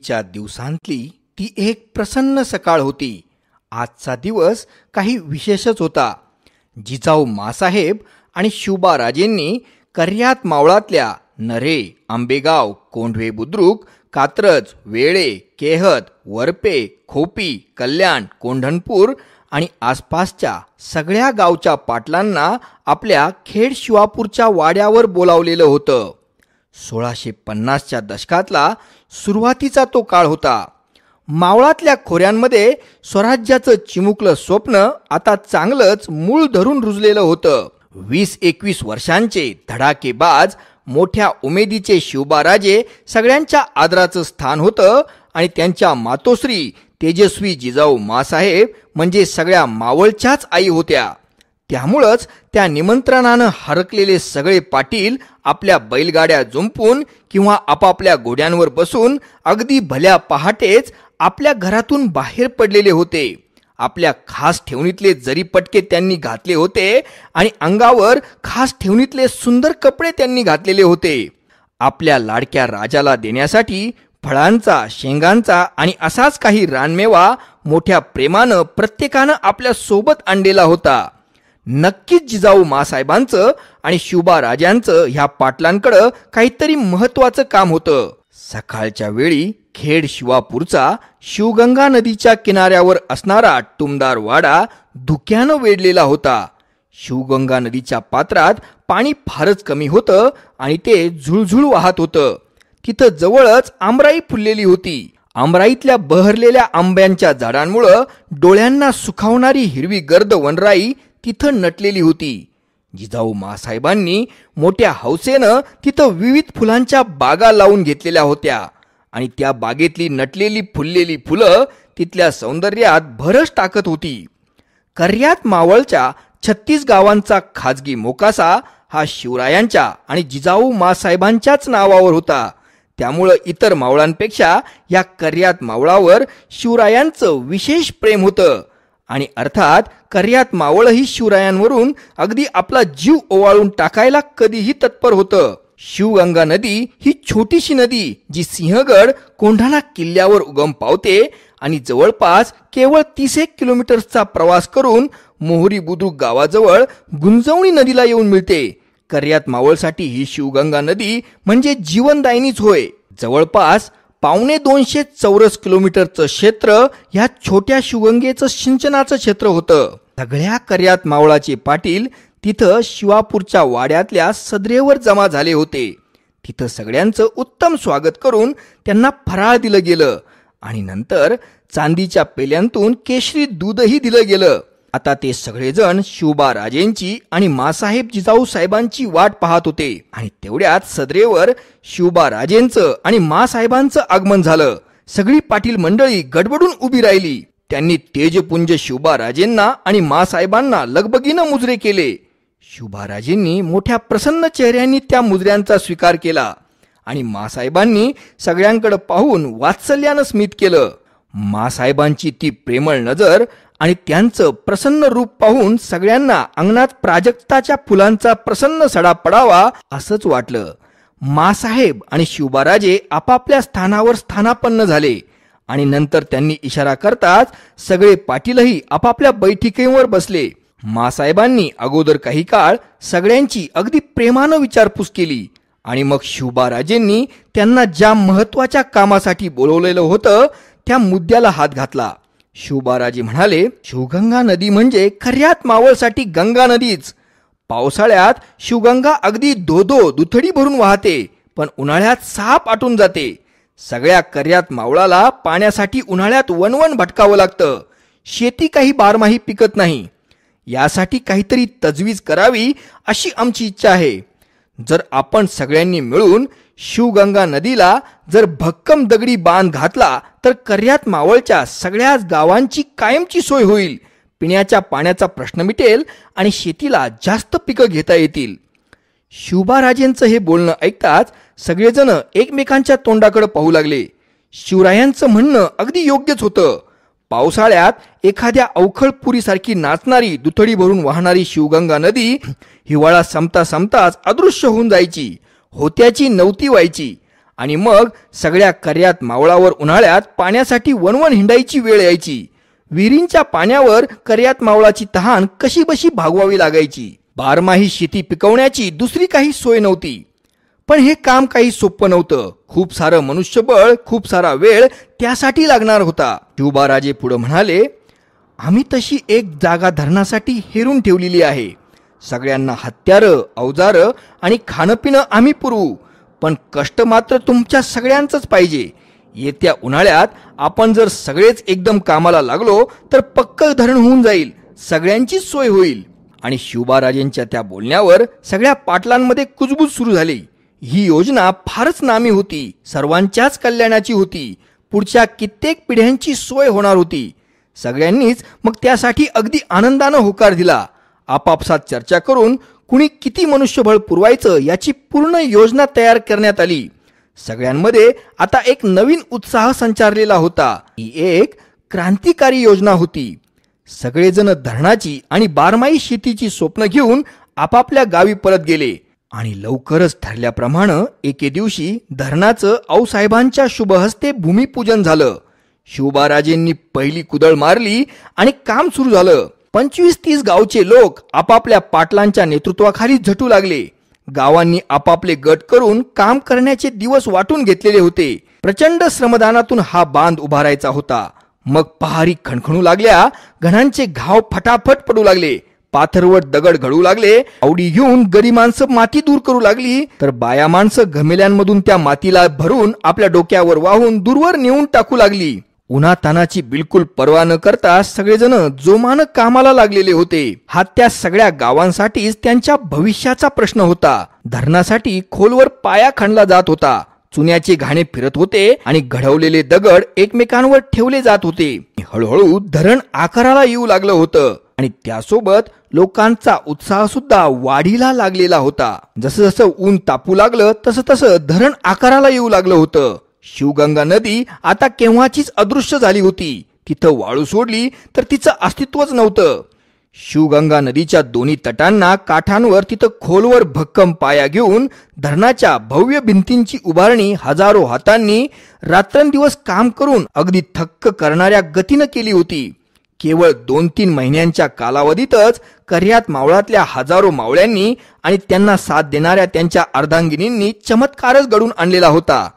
सुट्टीच्या दिवसांतली ती एक प्रसन्न सकाळ होती. आजचा दिवस काही विशेषच होता. जिजाऊ मासाहेब आणि शिवबाराजेंनी कर्यात मावळातल्या नरे, आंबेगाव, कोंढवे बुद्रुक, कात्रज, वेळे, केहत, वरपे, खोपी, कल्याण, कोंढणपूर आणि आसपासच्या सगळ्या गावच्या पाटलांना आपल्या खेड शिवापूरच्या वाड्यावर बोलावलेलं होतं. 1650च्या दशकातला सुरुवातीचा तो काळ होता. मावळातल्या खोऱ्यांमध्ये स्वराज्याचं चिमुकलं स्वप्न आता चांगलंच मूळ धरून रुजलेलं होतं. 20-21 वर्षांचे धडाकेबाज मोठ्या उमेदीचे शिवबाराजे सगळ्यांच्या आदराचं स्थान होतं आणि त्यांच्या मातोश्री तेजस्वी जिजाऊ मासाहेब म्हणजे सगळ्या मावळच्याच आई होत्या. त्यामुळंच त्या निमंत्रणानं हरकलेले सगळे पाटील आपल्या बैलगाड्या जुंपून किंवा आपापल्या घोड्यांवर बसून अगदी भल्या पहाटेच आपल्या घरातून बाहेर पडलेले होते. आपल्या खास ठेवणीतले जरीपटके त्यांनी घातले होते आणि अंगावर खास ठेवणीतले सुंदर कपडे त्यांनी घातलेले होते. आपल्या लाडक्या राजाला देण्यासाठी फळांचा, शेंगांचा आणि असाच काही रानमेवा मोठ्या प्रेमानं प्रत्येकानं आपल्या सोबत आणलेला होता. नक्कीच जिजाऊ मासाहेबांचं आणि शिवबाराजांचं ह्या पाटलांकडं काहीतरी महत्वाचं काम होतं. सकाळच्या वेळी खेड शिवापूरचा शिवगंगा नदीच्या किनाऱ्यावर असणारा टुमदार वाडा धुक्यानं वेढलेला होता. शिवगंगा नदीच्या पात्रात पाणी फारच कमी होतं आणि ते झुळझुळ वाहत होतं. तिथं जवळच आंबराई फुललेली होती. आंबराईतल्या बहरलेल्या आंब्यांच्या झाडांमुळं डोळ्यांना सुखावणारी हिरवी गर्द वनराई तिथं नटलेली होती. जिजाऊ मासाहेबांनी मोठ्या हौसेनं तिथं विविध फुलांच्या बागा लावून घेतलेल्या होत्या आणि त्या बागेतली नटलेली फुललेली फुलं तिथल्या सौंदर्यात भरच टाकत होती. कर्यात मावळच्या 36 गावांचा खाजगी मोकासा हा शिवरायांच्या आणि जिजाऊ मासाहेबांच्याच नावावर होता. त्यामुळं इतर मावळांपेक्षा या कर्यात मावळावर शिवरायांचं विशेष प्रेम होतं आणि अर्थात कर्यात मावळही शिवरायांवरून अगदी आपला जीव ओवाळून टाकायला कधीही तत्पर होतं. शिवगंगा नदी ही छोटीशी नदी जी सिंहगड कोंढाणा किल्ल्यावर उगम पावते आणि जवळपास केवळ 30 किलोमीटरचा प्रवास करून मोहरी बुद्रुक गावाजवळ गुंजवणी नदीला येऊन मिळते. कर्यात मावळसाठी ही शिवगंगा नदी म्हणजे जीवनदायिनीच होय. जवळपास 250 चौरस किलोमीटरचं क्षेत्र ह्या छोट्या शिवगंगेचं सिंचनाचं क्षेत्र होतं. सगळ्या कर्यात मावळाचे पाटील तिथं शिवापूरच्या वाड्यातल्या सदरेवर जमा झाले होते. तिथं सगळ्यांचं उत्तम स्वागत करून त्यांना फराळ दिलं गेलं आणि नंतर चांदीच्या पेल्यांतून केशरी दूधही दिलं गेलं. आता ते सगळेजण शिवबाराजेंची आणि मासाहेब जिजाऊ साहेबांची वाट पाहत होते आणि तेवढ्यात सदरेवर शिवबाराजेंचं आणि मासाहेबांचं आगमन झालं. सगळी पाटील मंडळी गडबडून उभी राहिली. त्यांनी तेजपुंज शिवबाराजेंना आणि मासाहेबांना लगबगीनं मुजरे केले. शिवबाराजेंनी मोठ्या प्रसन्न चेहऱ्यांनी त्या मुजऱ्यांचा स्वीकार केला आणि मासाहेबांनी सगळ्यांकडे पाहून वात्सल्यानं स्मित केलं. मासाहेबांची ती प्रेमळ नजर आणि त्यांचं प्रसन्न रूप पाहून सगळ्यांना अंगणात प्राजक्ताच्या फुलांचा प्रसन्न सडा पडावा असंच वाटलं. मासाहेब आणि शिवबाराजे आपापल्या स्थानावर स्थानापन्न झाले आणि नंतर त्यांनी इशारा करताच सगळे पाटीलही आपापल्या बैठकीवर बसले. मासाहेबांनी अगोदर काही काळ सगळ्यांची अगदी प्रेमानं विचारपूस केली आणि मग शिवबाराजेंनी त्यांना ज्या महत्वाच्या कामासाठी बोलवलेलं होतं त्या मुद्द्याला हात घातला. शिवबाराजे म्हणाले, शिवगंगा नदी म्हणजे कर्यात मावळसाठी गंगा नदीच. पावसाळ्यात शिवगंगा अगदी धोधो दुथडी भरून वाहते, पण उन्हाळ्यात साप आटून जाते. सगळ्या कर्यात मावळाला पाण्यासाठी उन्हाळ्यात वणवण भटकावं लागतं. शेती काही बारमाही पिकत नाही. यासाठी काहीतरी तजवीज करावी अशी आमची इच्छा आहे. जर आपण सगळ्यांनी मिळून शिवगंगा नदीला जर भक्कम दगडी बांध घातला तर कर्यात मावळच्या सगळ्याच गावांची कायमची सोय होईल. पिण्याच्या पाण्याचा प्रश्न मिटेल आणि शेतीला जास्त पिकं घेता येतील. शिवबाराजेंचं हे बोलणं ऐकताच सगळेजण एकमेकांच्या तोंडाकडे पाहू लागले. शिवरायांचं म्हणणं अगदी योग्यच होतं. पावसाळ्यात एखाद्या अवखळपुरीसारखी नाचणारी दुथडी भरून वाहणारी शिवगंगा नदी हिवाळा संपता संपताच अदृश्य होऊन जायची, होत्याची नव्हती व्हायची आणि मग सगळ्या कर्यात मावळावर उन्हाळ्यात पाण्यासाठी वणवण हिंडायची वेळ यायची. विहिरींच्या पाण्यावर कर्यात मावळाची तहान कशीबशी भागवावी लागायची. बारमाही शेती पिकवण्याची दुसरी काही सोय नव्हती. पण हे काम काही सोपं नव्हतं. खूप सारं मनुष्यबळ, खूप सारा वेळ त्यासाठी लागणार होता. शिवबाराजे पुढे म्हणाले, आम्ही तशी एक जागा धरणासाठी हेरून ठेवलेली आहे. सगळ्यांना हत्यारं, अवजारं आणि खाणंपिणं आम्ही पुरवू, पण कष्ट मात्र तुमच्या सगळ्यांचंच पाहिजे. येत्या उन्हाळ्यात आपण जर सगळेच एकदम कामाला लागलो तर पक्क धरण होऊन जाईल, सगळ्यांचीच सोय होईल. आणि शिवबाराजेंच्या त्या बोलण्यावर सगळ्या पाटलांमध्ये कुजबूज सुरू झाली. ही योजना फारच नामी होती, सर्वांच्याच कल्याणाची होती, पुढच्या कित्येक पिढ्यांची सोय होणार होती. सगळ्यांनीच मग त्यासाठी अगदी आनंदानं होकार दिला. आपापसात चर्चा करून कुणी किती मनुष्यबळ पुरवायचं याची पूर्ण योजना तयार करण्यात आली. सगळ्यांमध्ये आता एक नवीन उत्साह संचारलेला होता. ही एक क्रांतिकारी योजना होती. सगळेजण धरणाची आणि बारमाही शेतीची स्वप्न घेऊन आपापल्या गावी परत गेले. आणि लवकरच ठरल्याप्रमाणे एके दिवशी धरणाचं आऊसाहेबांच्या शुभहस्ते भूमिपूजन झालं. शिवबाराजेंनी पहिली कुदळ मारली आणि काम सुरू झालं. 25-30 गावचे लोक आपापल्या पाटलांच्या नेतृत्वाखाली झटू लागले. गावांनी आपापले गट करून काम करण्याचे दिवस वाटून घेतलेले होते. प्रचंड श्रमदानातून हा बांध उभारायचा होता. मग पहारी खणखणू लागल्या, घणांचे घाव फटाफट पडू लागले, पाथरवट दगड घडू लागले, आवडी घेऊन गडी माणसं माती दूर करू लागली, तर बाया माणसं घमेल्यांमधून त्या मातीला भरून आपल्या डोक्यावर वाहून दूरवर नेऊन टाकू लागली. उन्हातानाची बिलकुल पर्वा न करता सगळेजण जोमानं कामाला लागलेले होते. हा त्या सगळ्या गावांसाठीच त्यांच्या भविष्याचा प्रश्न होता. धरणासाठी खोलवर पाया खणला जात होता. चुन्याचे घाणे फिरत होते आणि घडवलेले दगड एकमेकांवर ठेवले जात होते. हळूहळू धरण आकाराला येऊ लागलं होतं आणि त्यासोबत लोकांचा उत्साह सुद्धा वाढीला लागलेला होता. जसं जसं ऊन तापू लागलं तसं तसं धरण आकाराला येऊ लागलं होतं. शिवगंगा नदी आता केव्हाचीच अदृश्य झाली होती. तिथं वाळू सोडली तर तिचं अस्तित्वच नव्हतं. शिवगंगा नदीच्या दोन्ही तटांना काठांवर तिथं खोलवर भक्कम पाया घेऊन धरणाच्या भव्य भिंतींची उभारणी हजारो हातांनी रात्रंदिवस काम करून अगदी थक्क करणाऱ्या गतीनं केली होती. केवळ 2-3 महिन्यांच्या कालावधीतच कर्यात मावळातल्या हजारो मावळ्यांनी आणि त्यांना साथ देणाऱ्या त्यांच्या अर्धांगिनींनी चमत्कारच घडून आणलेला होता.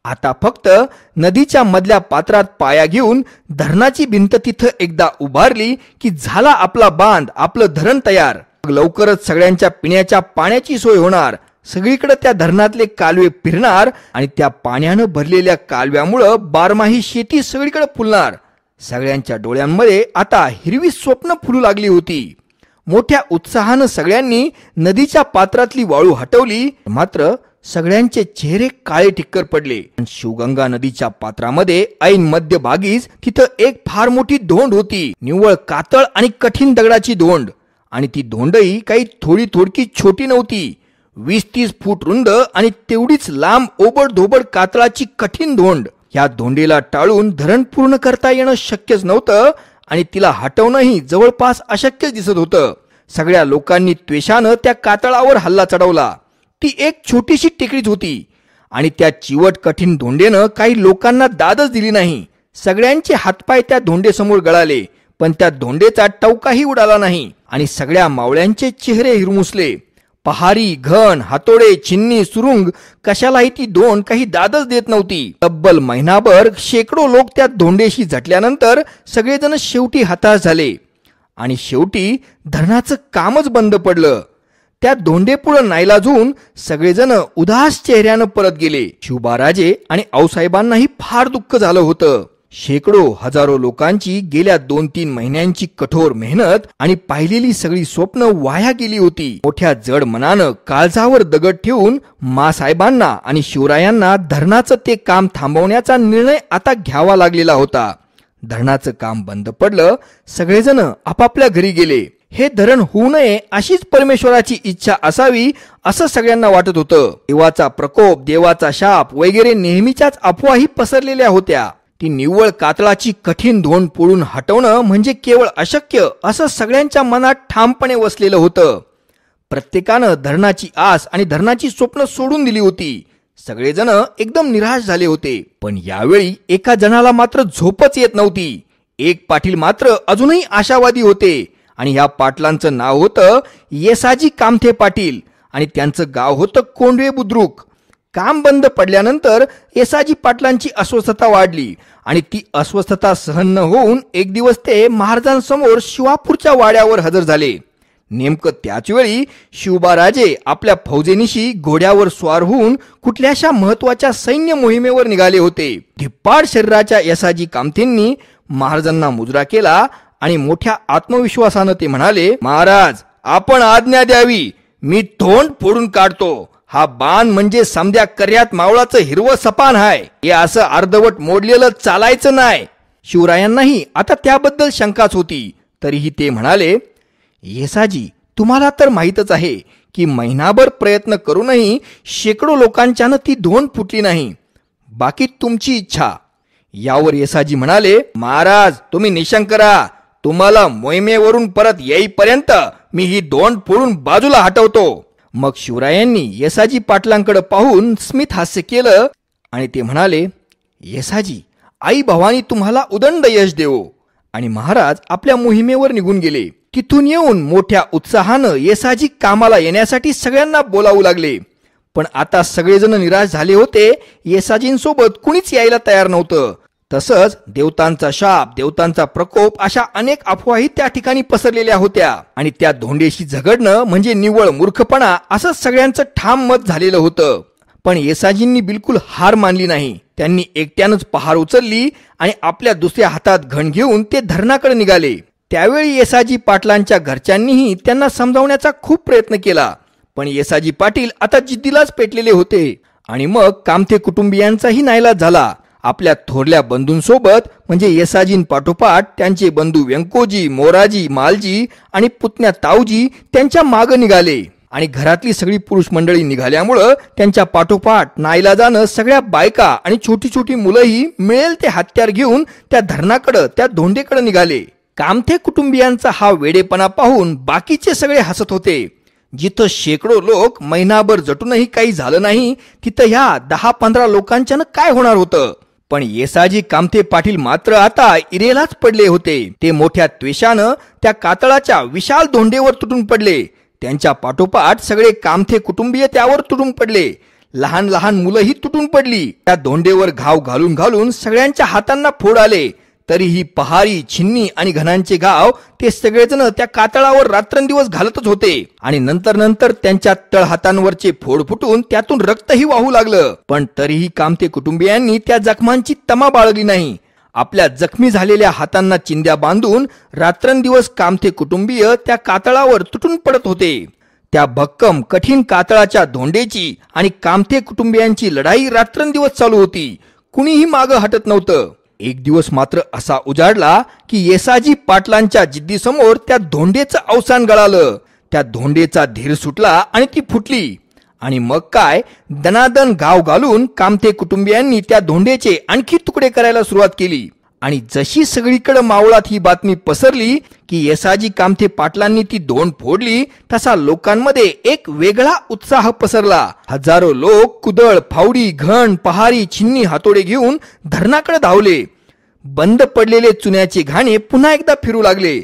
आता फक्त नदीच्या मधल्या पात्रात पाया घेऊन धरणाची भिंत तिथं एकदा उभारली की झाला आपला बांध, आपलं धरण तयार. लवकरच सगळ्यांच्या पिण्याच्या पाण्याची सोय होणार. सगळीकडे त्या धरणातले कालवे फिरणार आणि त्या पाण्यानं भरलेल्या कालव्यामुळं बारमाही शेती सगळीकडे फुलणार. सगळ्यांच्या डोळ्यांमध्ये आता हिरवी स्वप्न फुलू लागली होती. मोठ्या उत्साहानं सगळ्यांनी नदीच्या पात्रातली वाळू हटवली. मात्र सगळ्यांचे चेहरे काळे ठिक्कर पडले. शिवगंगा नदीच्या पात्रामध्ये ऐन मध्यभागीच तिथं एक फार मोठी धोंड होती. निव्वळ कातळ आणि कठीण दगडाची धोंड. आणि ती धोंडही काही थोडी थोडकी छोटी नव्हती. 20-30 फूट रुंद आणि तेवढीच लांब ओबड धोबड कातळाची कठीण धोंड. या धोंडीला टाळून धरण पूर्ण करता येणं शक्यच नव्हतं आणि तिला हटवणंही जवळपास अशक्यच दिसत होतं. सगळ्या लोकांनी त्वेषानं त्या कातळावर हल्ला चढवला. ती एक छोटीशी टेकडीच होती आणि त्या चिवट कठीण धोंडेनं काही लोकांना दादच दिली नाही. सगळ्यांचे हातपाय त्या धोंडेसमोर गळाले, पण त्या धोंडेचा टवकाही उडाला नाही आणि सगळ्या मावळ्यांचे चेहरे हिरमुसले. पहारी, घन, हातोडे, छिन्नी, सुरुंग कशालाही ती धोंड काही दादच देत नव्हती. तब्बल महिनाभर शेकडो लोक त्या धोंडेशी झटल्यानंतर सगळेजण शेवटी हताश झाले आणि शेवटी धरणाचं कामच बंद पडलं. त्या धोंडेपुढं नाईलाजून सगळेजण उदास चेहऱ्यानं परत गेले. शिवबाराजे आणि आऊसाहेबांनाही फार दुःख झालं होतं. शेकडो हजारो लोकांची गेल्या 2-3 महिन्यांची कठोर मेहनत आणि पाहिलेली सगळी स्वप्न वाया गेली होती. मोठ्या जड मनानं काळजावर दगड ठेवून मासाहेबांना आणि शिवरायांना धरणाचं ते काम थांबवण्याचा निर्णय आता घ्यावा लागलेला होता. धरणाचं काम बंद पडलं. सगळेजण आपापल्या घरी गेले. हे धरण होऊ नये अशीच परमेश्वराची इच्छा असावी असं सगळ्यांना वाटत होतं. देवाचा प्रकोप, देवाचा शाप वगैरे नेहमीच्याच अफवाही पसरलेल्या होत्या. ती निव्वळ कातळाची कठीण धोंड पोळून हटवणं म्हणजे केवळ अशक्य असं सगळ्यांच्या मनात ठामपणे वसलेलं होतं. प्रत्येकानं धरणाची आस आणि धरणाची स्वप्न सोडून दिली होती. सगळेजण एकदम निराश झाले होते. पण यावेळी एका जणाला मात्र झोपच येत नव्हती. एक पाटील मात्र अजूनही आशावादी होते आणि या पाटलांचं नाव होतं येसाजी कामथे पाटील आणि त्यांचं गाव होतं कोंडवे बुद्रुक. काम बंद पडल्यानंतर येसाजी पाटलांची अस्वस्थता वाढली आणि ती अस्वस्थता सहन न होऊन एक दिवस ते महाराजांसमोर शिवापूरच्या वाड्यावर हजर झाले. नेमकं त्याच वेळी शिवबाराजे आपल्या फौजेनिशी घोड्यावर स्वार होऊन कुठल्याशा महत्वाच्या सैन्य मोहिमेवर निघाले होते. धिप्पाड शरीराच्या येसाजी कामथेंनी महाराजांना मुजरा केला आणि मोठ्या आत्मविश्वासानं ते म्हणाले, महाराज आपण आज्ञा द्यावी, मी तोंड फोडून काढतो. हा बाण म्हणजे समद्या कर्यात मावळाचं हिरवं सपान आहे. हे असं अर्धवट मोडलेलं चालायचं नाही. शिवरायांनाही आता त्याबद्दल शंकाच होती. तरीही ते म्हणाले, येसाजी तुम्हाला तर माहीतच आहे की महिनाभर प्रयत्न करूनही शेकडो लोकांच्यानं ती धोंड फुटली नाही. बाकी तुमची इच्छा. यावर येसाजी म्हणाले, महाराज तुम्ही निशंक करा. तुम्हाला मोहिमेवरून परत येईपर्यंत मी ही धोंड फोडून बाजूला हटवतो. मग शिवरायांनी येसाजी पाटलांकडे पाहून स्मित हास्य केलं आणि ते म्हणाले, येसाजी आई भवानी तुम्हाला उदंड यश देवो. आणि महाराज आपल्या मोहिमेवर निघून गेले. तिथून येऊन मोठ्या उत्साहानं येसाजी कामाला येण्यासाठी सगळ्यांना बोलावू लागले. पण आता सगळेजण निराश झाले होते. येसाजींसोबत कुणीच यायला तयार नव्हतं. तसंच देवतांचा शाप, देवतांचा प्रकोप अशा अनेक अफवाही त्या ठिकाणी पसरलेल्या होत्या आणि त्या धोंडेशी झगडणं म्हणजे निव्वळ मूर्खपणा असं सगळ्यांचं ठाम मत झालेलं होतं. पण येसाजींनी बिलकुल हार मानली नाही. त्यांनी एकट्यानंच पहार उचलली आणि आपल्या दुसऱ्या हातात घण घेऊन ते धरणाकडे निघाले. त्यावेळी येसाजी पाटलांच्या घरच्यांनीही त्यांना समजावण्याचा खूप प्रयत्न केला. पण येसाजी पाटील आता जिद्दीलाच पेटलेले होते. आणि मग कामथे कुटुंबियांचाही नाईलाज झाला. आपल्या थोरल्या बंधूंसोबत म्हणजे येसाजींपाठोपाठ त्यांचे बंधू व्यंकोजी, मोराजी, मालजी आणि पुतण्या ताऊजी त्यांच्या मागं निघाले. आणि घरातली सगळी पुरुष मंडळी निघाल्यामुळं त्यांच्या पाठोपाठ नाईलाजानं सगळ्या बायका आणि छोटी छोटी मुलंही मिळेल ते हत्यार घेऊन त्या धरणाकडं, त्या धोंडेकडे निघाले. कामथे कुटुंबियांचा हा वेडेपणा पाहून बाकीचे सगळे हसत होते. जिथं शेकडो लोक महिनाभर जटूनही काही झालं नाही, तिथं ह्या 10-15 लोकांच्यानं काय होणार होतं. पण येसाजी कामथे पाटील मात्र आता इरेलाच पडले होते. ते मोठ्या त्वेषानं त्या कातळाच्या विशाल धोंडेवर तुटून पडले. त्यांच्या पाठोपाठ सगळे कामथे कुटुंबीय त्यावर तुटून पडले. लहान लहान मुलंही तुटून पडली. त्या धोंडेवर घाव घालून घालून सगळ्यांच्या हातांना फोड आले. तरीही पहारी, छिन्नी आणि घणांचे घाव ते सगळेजण त्या कातळावर रात्रंदिवस घालतच होते. आणि नंतर त्यांच्या तळहातांवरचे फोड फुटून त्यातून रक्तही वाहू लागलं. पण तरीही कामथे कुटुंबियांनी त्या जखमांची तमा बाळगली नाही. आपल्या जखमी झालेल्या हातांना चिंध्या बांधून रात्रंदिवस कामथे कुटुंबीय त्या कातळावर तुटून पडत होते. त्या भक्कम कठीण कातळाच्या धोंडेची आणि कामथे कुटुंबियांची लढाई रात्रंदिवस चालू होती. कुणीही मागं हटत नव्हतं. एक दिवस मात्र असा उजाडला की येसाजी पाटलांच्या जिद्दीसमोर त्या धोंडेचं अवसान गळालं. त्या धोंडेचा धीर सुटला आणि ती फुटली. आणि मग काय, दनादन घाव घालून कामथे कुटुंबियांनी त्या धोंडेचे आणखी तुकडे करायला सुरुवात केली. आणि जशी सगळीकडे मावळात ही बातमी पसरली की येसाजी कामथे पाटलांनी ती धोंड फोडली, तसा लोकांमध्ये एक वेगळा उत्साह पसरला. हजारो लोक कुदळ, फावडी, घण, पहारी, छिन्नी, हातोडे घेऊन धरणाकडे धावले. बंद पडलेले चुन्याचे घाणे पुन्हा एकदा फिरू लागले.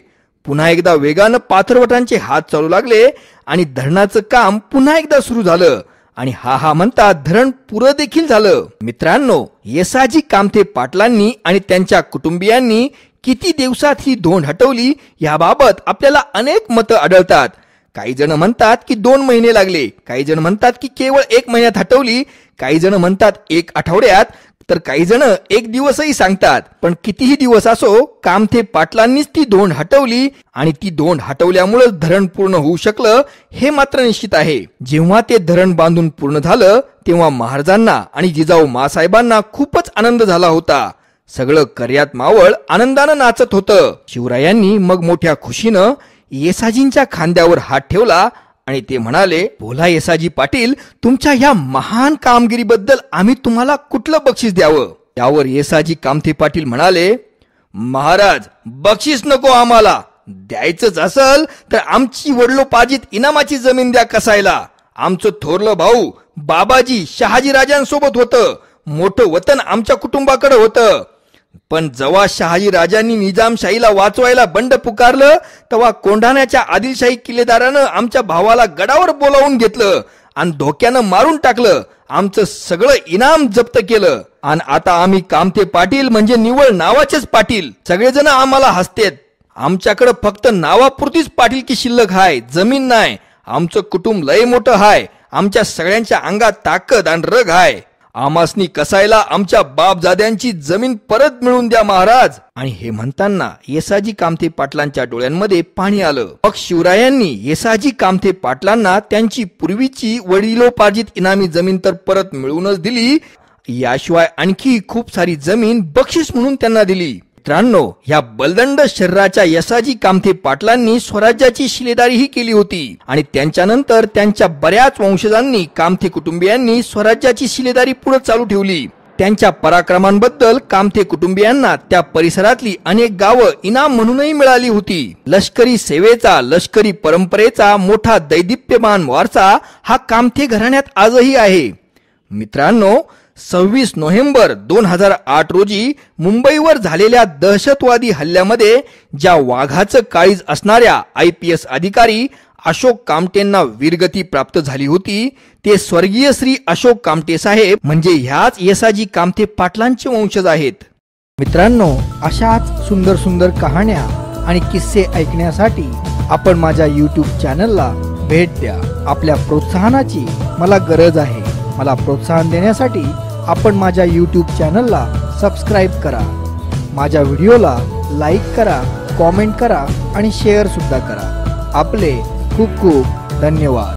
पुन्हा एकदा वेगानं पाथरवटांचे हात चालू लागले आणि धरणाचं काम पुन्हा एकदा सुरू झालं. आणि हा म्हणता धरण पुरं देखील झालं. मित्रांनो, येसाजी कामथे पाटलांनी आणि त्यांच्या कुटुंबियांनी किती दिवसात ही धोंड हटवली याबाबत आपल्याला अनेक मतं आढळतात. काही जण म्हणतात की 2 महिने लागले, काही जण म्हणतात की केवळ 1 महिन्यात हटवली, काही जण म्हणतात 1 आठवड्यात, तर काही जण 1 दिवसही सांगतात. पण कितीही दिवस असो, कामथे पाटलांनीच ती धोंड हटवली आणि ती धोंड हटवल्यामुळे धरण पूर्ण होऊ शकलं हे मात्र निश्चित आहे. जेव्हा ते धरण बांधून पूर्ण झालं तेव्हा महाराजांना आणि जिजाऊ मासाहेबांना खूपच आनंद झाला होता. सगळं कर्यात मावळ आनंदानं नाचत होतं. शिवरायांनी मग मोठ्या खुशीनं येसाजींच्या खांद्यावर हात ठेवला आणि ते म्हणाले, बोला येसाजी पाटील, तुमच्या या महान कामगिरीबद्दल आम्ही तुम्हाला कुठलं बक्षीस द्यावं. यावर येसाजी कामथे पाटील म्हणाले, महाराज बक्षीस नको आम्हाला. द्यायचंच असल तर आमची वडलोपार्जित इनामाची जमीन द्या कसायला. आमचं थोरलं भाऊ बाबाजी शहाजी राजांसोबत होतं. मोठं वतन आमच्या कुटुंबाकडे होतं. पण जेव्हा शहाजी राजांनी निजामशाहीला वाचवायला बंड पुकारलं तेव्हा कोंढाण्याच्या आदिलशाही किल्लेदारानं आमच्या भावाला गडावर बोलावून घेतलं आणि धोक्यानं मारून टाकलं. आमचं सगळं इनाम जप्त केलं आणि आता आम्ही कामते पाटील म्हणजे निवळ नावाचेच पाटील. सगळेजण आम्हाला हसतेत. आमच्याकडे फक्त नावापुरतीच पाटीलकी शिल्लक हाय, जमीन नाही. आमचं कुटुंब लय मोठं हाय. आमच्या सगळ्यांच्या अंगात ताकद आणि रग हाय. आमासनी कसायला आमच्या बापजाद्यांची जमीन परत मिळवून द्या महाराज. आणि हे म्हणताना येसाजी कामते पाटलांच्या डोळ्यांमध्ये पाणी आलं. मग शिवरायांनी येसाजी कामते पाटलांना त्यांची पूर्वीची वडिलोपार्जित इनामी जमीन तर परत मिळवूनच दिली, याशिवाय आणखी खूप सारी जमीन बक्षीस म्हणून त्यांना दिली. मित्रांनो, ह्या बलदंड शरीराच्या येसाजी कामते पाटलांनी स्वराज्याची शिलेदारीही केली होती आणि त्यांच्यानंतर त्यांच्या बऱ्याच वंशजांनी कामते कुटुंबियांनी स्वराज्याची शिलेदारी पुढे चालू ठेवली. त्यांच्या पराक्रमांबद्दल कामते कुटुंबियांना त्या परिसरातली अनेक गावं इनाम म्हणूनही मिळाली होती. लष्करी सेवेचा, लष्करी परंपरेचा मोठा दैदिप्यमान वारसा हा कामते घराण्यात आजही आहे. मित्रांनो, 26 नोव्हेंबर 2008 रोजी मुंबईवर झालेल्या दहशतवादी हल्ल्यामध्ये ज्या वाघाचं काळीज असणाऱ्या IPS अधिकारी अशोक कामटेंना वीरगती प्राप्त झाली होती, ते स्वर्गीय श्री अशोक कामटे साहेब म्हणजे ह्याच येसाजी कामते पाटलांचे वंशज आहेत. मित्रांनो, अशाच सुंदर सुंदर कहाण्या आणि किस्से ऐकण्यासाठी आपण माझ्या YouTube चॅनलला भेट द्या. आपल्या प्रोत्साहनाची मला गरज आहे. मला प्रोत्साहन देण्यासाठी आपण माझ्या YouTube चॅनलला सबस्क्राईब करा. माझ्या व्हिडिओला लाईक करा, कॉमेंट करा आणि शेअर सुद्धा करा. आपले खूप खूप धन्यवाद.